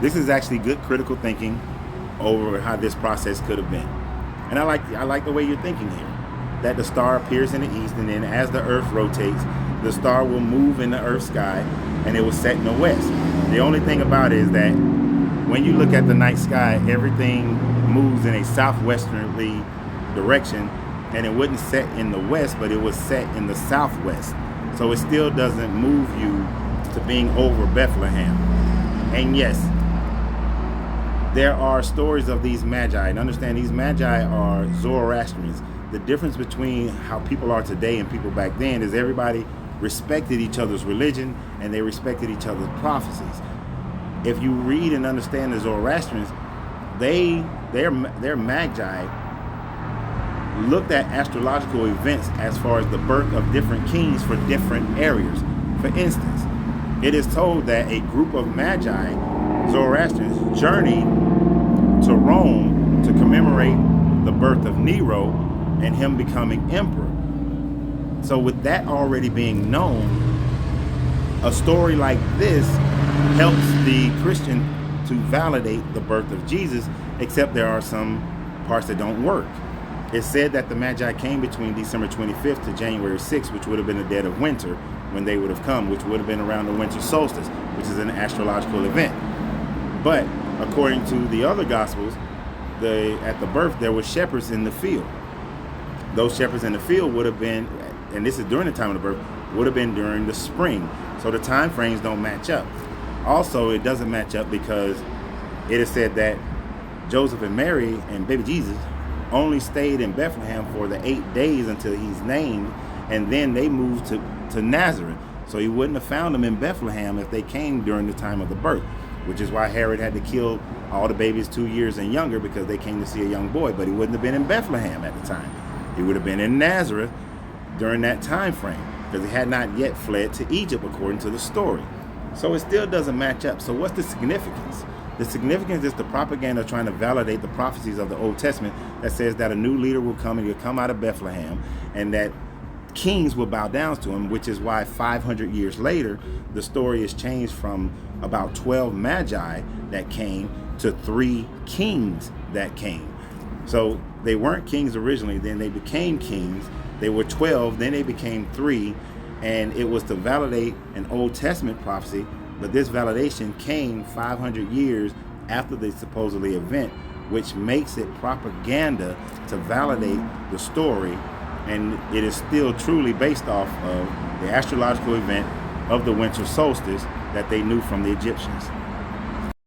This is actually good critical thinking over how this process could have been. And I like the way you're thinking here. That the star appears in the east, and then as the earth rotates, the star will move in the earth sky and it will set in the west. The only thing about it is that when you look at the night sky, everything moves in a southwesterly direction, and it wouldn't set in the west, but it was set in the southwest. So it still doesn't move you to being over Bethlehem. And yes, there are stories of these Magi, and understand these Magi are Zoroastrians. The difference between how people are today and people back then is everybody respected each other's religion and they respected each other's prophecies. If you read and understand the Zoroastrians, their Magi looked at astrological events as far as the birth of different kings for different areas. For instance, it is told that a group of Magi, Zoroastrians, journeyed to Rome to commemorate the birth of Nero and him becoming emperor. So with that already being known, a story like this helps the Christian to validate the birth of Jesus, except there are some parts that don't work. It's said that the Magi came between December 25th to January 6th, which would have been the dead of winter when they would have come, which would have been around the winter solstice, which is an astrological event. But according to the other Gospels, at the birth there were shepherds in the field. Those shepherds in the field would have been, and this is during the time of the birth, would have been during the spring. So the time frames don't match up. Also, it doesn't match up because it is said that Joseph and Mary and baby Jesus only stayed in Bethlehem for the 8 days until he's named, and then they moved to Nazareth. So he wouldn't have found them in Bethlehem if they came during the time of the birth, which is why Herod had to kill all the babies 2 years and younger, because they came to see a young boy. But he wouldn't have been in Bethlehem at the time. He would have been in Nazareth during that time frame, because he had not yet fled to Egypt according to the story. So it still doesn't match up. So what's the significance? The significance is the propaganda trying to validate the prophecies of the Old Testament that says that a new leader will come and he'll come out of Bethlehem, and that kings will bow down to him, which is why 500 years later, the story is changed from about 12 Magi that came to 3 kings that came. So they weren't kings originally, then they became kings. They were 12, then they became 3, and it was to validate an Old Testament prophecy, but this validation came 500 years after the supposedly event, which makes it propaganda to validate the story, and it is still truly based off of the astrological event of the winter solstice that they knew from the Egyptians.